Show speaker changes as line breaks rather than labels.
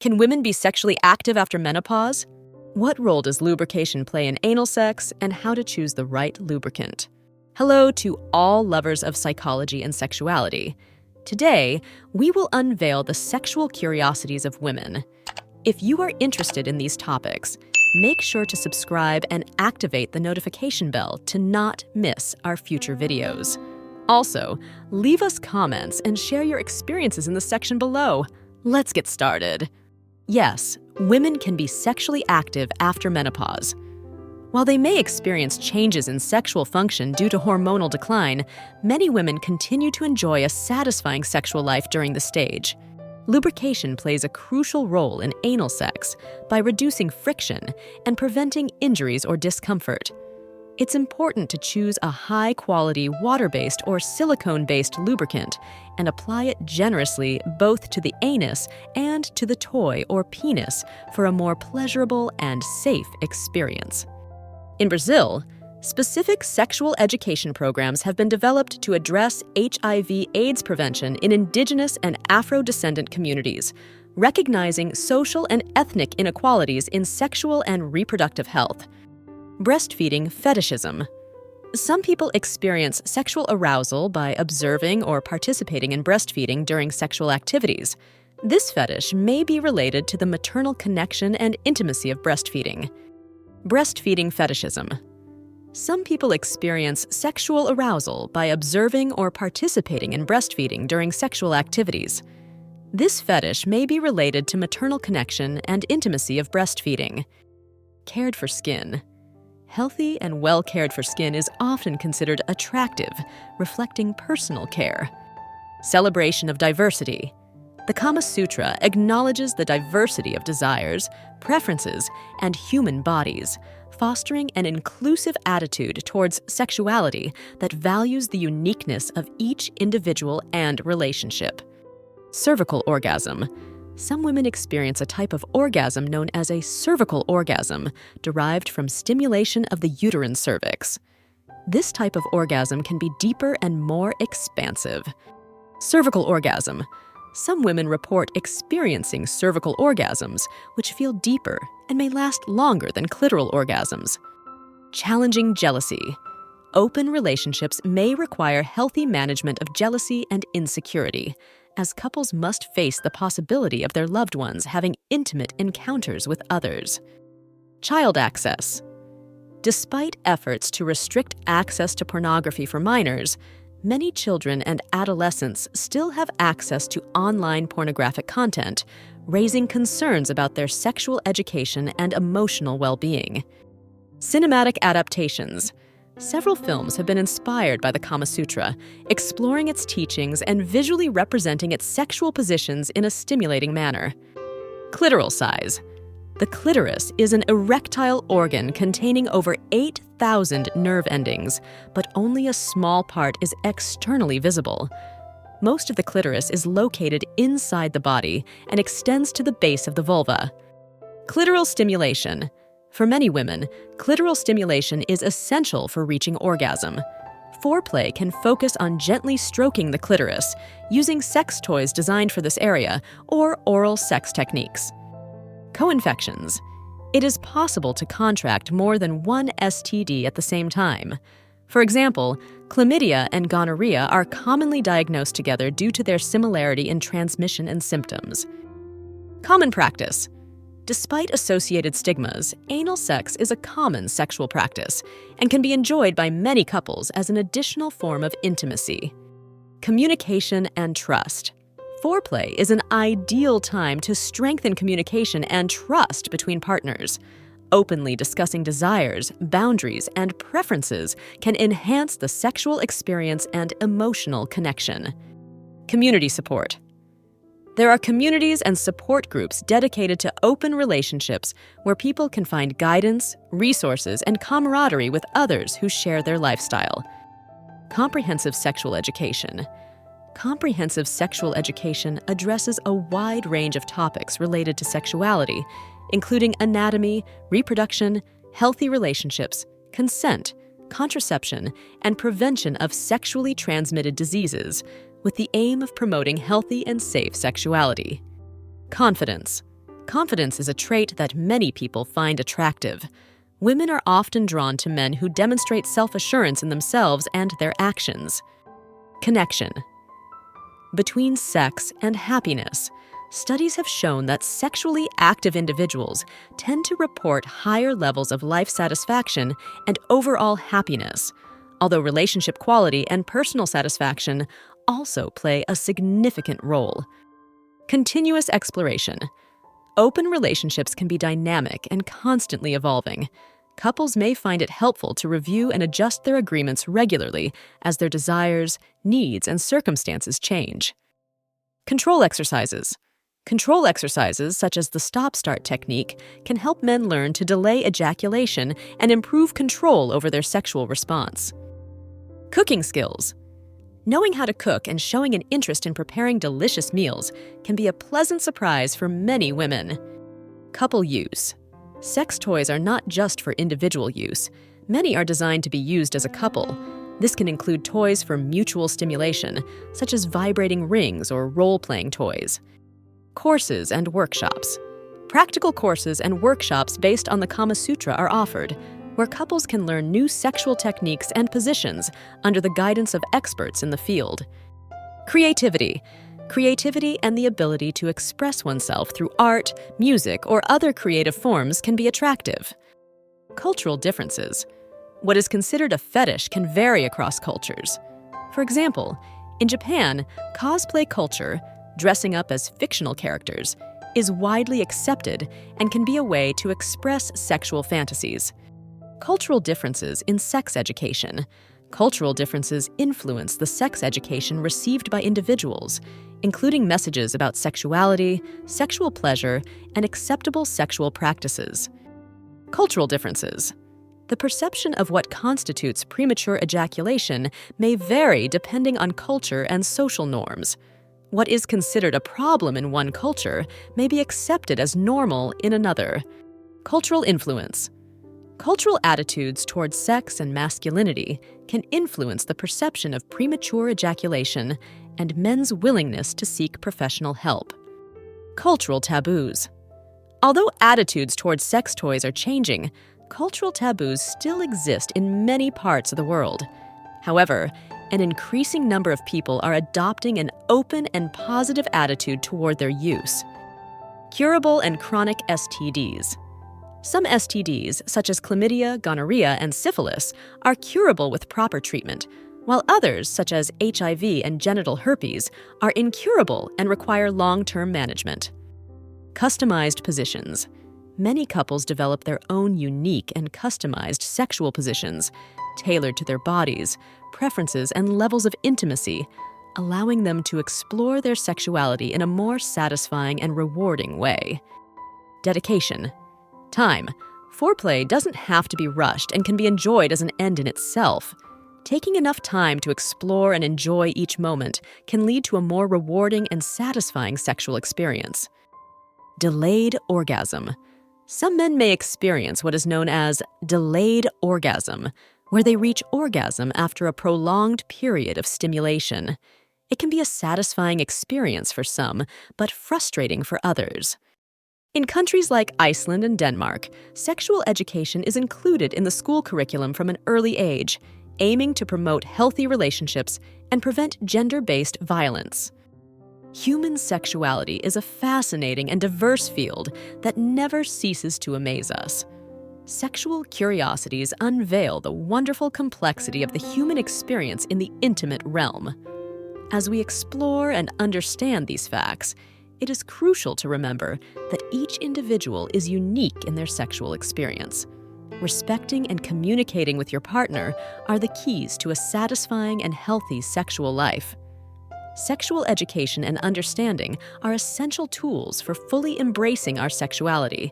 Can women be sexually active after menopause? What role does lubrication play in anal sex, and how to choose the right lubricant? Hello to all lovers of psychology and sexuality. Today, we will unveil the sexual curiosities of women. If you are interested in these topics, make sure to subscribe and activate the notification bell to not miss our future videos. Also, leave us comments and share your experiences in the section below. Let's get started. Yes, women can be sexually active after menopause. While they may experience changes in sexual function due to hormonal decline, many women continue to enjoy a satisfying sexual life during the stage. Lubrication plays a crucial role in anal sex by reducing friction and preventing injuries or discomfort. It's important to choose a high-quality water-based or silicone-based lubricant and apply it generously both to the anus and to the toy or penis for a more pleasurable and safe experience. In Brazil, specific sexual education programs have been developed to address HIV/AIDS prevention in indigenous and Afro-descendant communities, recognizing social and ethnic inequalities in sexual and reproductive health. Breastfeeding fetishism. Some people experience sexual arousal by observing or participating in breastfeeding during sexual activities. This fetish may be related to the maternal connection and intimacy of breastfeeding. Breastfeeding fetishism. Some people experience sexual arousal by observing or participating in breastfeeding during sexual activities. This fetish may be related to maternal connection and intimacy of breastfeeding. Cared for skin. Healthy and well-cared-for skin is often considered attractive, reflecting personal care. Celebration of diversity. The Kama Sutra acknowledges the diversity of desires, preferences, and human bodies, fostering an inclusive attitude towards sexuality that values the uniqueness of each individual and relationship. Cervical orgasm. Some women experience a type of orgasm known as a cervical orgasm, derived from stimulation of the uterine cervix. This type of orgasm can be deeper and more expansive. Cervical orgasm. Some women report experiencing cervical orgasms, which feel deeper and may last longer than clitoral orgasms. Challenging jealousy. Open relationships may require healthy management of jealousy and insecurity, as couples must face the possibility of their loved ones having intimate encounters with others. Child access. Despite efforts to restrict access to pornography for minors, many children and adolescents still have access to online pornographic content, raising concerns about their sexual education and emotional well-being. Cinematic adaptations. Several films have been inspired by the Kama Sutra, exploring its teachings and visually representing its sexual positions in a stimulating manner. Clitoral size. The clitoris is an erectile organ containing over 8,000 nerve endings, but only a small part is externally visible. Most of the clitoris is located inside the body and extends to the base of the vulva. Clitoral stimulation. For many women, clitoral stimulation is essential for reaching orgasm. Foreplay can focus on gently stroking the clitoris, using sex toys designed for this area, or oral sex techniques. Co-infections. It is possible to contract more than one STD at the same time. For example, chlamydia and gonorrhea are commonly diagnosed together due to their similarity in transmission and symptoms. Common practice. Despite associated stigmas, anal sex is a common sexual practice and can be enjoyed by many couples as an additional form of intimacy. Communication and trust. Foreplay is an ideal time to strengthen communication and trust between partners. Openly discussing desires, boundaries, and preferences can enhance the sexual experience and emotional connection. Community support. There are communities and support groups dedicated to open relationships where people can find guidance, resources, and camaraderie with others who share their lifestyle. Comprehensive sexual education. Comprehensive sexual education addresses a wide range of topics related to sexuality, including anatomy, reproduction, healthy relationships, consent, contraception, and prevention of sexually transmitted diseases, with the aim of promoting healthy and safe sexuality. Confidence. Confidence is a trait that many people find attractive. Women are often drawn to men who demonstrate self-assurance in themselves and their actions. Connection. Between sex and happiness, studies have shown that sexually active individuals tend to report higher levels of life satisfaction and overall happiness, although relationship quality and personal satisfaction also play a significant role. Continuous exploration. Open relationships can be dynamic and constantly evolving. Couples may find it helpful to review and adjust their agreements regularly as their desires, needs, and circumstances change. Control exercises. Control exercises, such as the stop-start technique, can help men learn to delay ejaculation and improve control over their sexual response. Cooking skills. Knowing how to cook and showing an interest in preparing delicious meals can be a pleasant surprise for many women. Couple use. Sex toys are not just for individual use. Many are designed to be used as a couple. This can include toys for mutual stimulation, such as vibrating rings or role-playing toys. Courses and workshops. Practical courses and workshops based on the Kama Sutra are offered, where couples can learn new sexual techniques and positions under the guidance of experts in the field. Creativity. Creativity and the ability to express oneself through art, music, or other creative forms can be attractive. Cultural differences. What is considered a fetish can vary across cultures. For example, in Japan, cosplay culture, dressing up as fictional characters, is widely accepted and can be a way to express sexual fantasies. Cultural differences in sex education. Cultural differences influence the sex education received by individuals, including messages about sexuality, sexual pleasure, and acceptable sexual practices. Cultural differences. The perception of what constitutes premature ejaculation may vary depending on culture and social norms. What is considered a problem in one culture may be accepted as normal in another. Cultural influence. Cultural attitudes towards sex and masculinity can influence the perception of premature ejaculation and men's willingness to seek professional help. Cultural taboos. Although attitudes towards sex toys are changing, cultural taboos still exist in many parts of the world. However, an increasing number of people are adopting an open and positive attitude toward their use. Curable and chronic STDs. Some STDs, such as chlamydia, gonorrhea, and syphilis, are curable with proper treatment, while others, such as HIV and genital herpes, are incurable and require long-term management. Customized positions. Many couples develop their own unique and customized sexual positions, tailored to their bodies, preferences, and levels of intimacy, allowing them to explore their sexuality in a more satisfying and rewarding way. Dedication. Time. Foreplay doesn't have to be rushed and can be enjoyed as an end in itself. Taking enough time to explore and enjoy each moment can lead to a more rewarding and satisfying sexual experience. Delayed orgasm. Some men may experience what is known as delayed orgasm, where they reach orgasm after a prolonged period of stimulation. It can be a satisfying experience for some, but frustrating for others. In countries like Iceland and Denmark, sexual education is included in the school curriculum from an early age, aiming to promote healthy relationships and prevent gender-based violence. Human sexuality is a fascinating and diverse field that never ceases to amaze us. Sexual curiosities unveil the wonderful complexity of the human experience in the intimate realm. As we explore and understand these facts, it is crucial to remember that each individual is unique in their sexual experience. Respecting and communicating with your partner are the keys to a satisfying and healthy sexual life. Sexual education and understanding are essential tools for fully embracing our sexuality.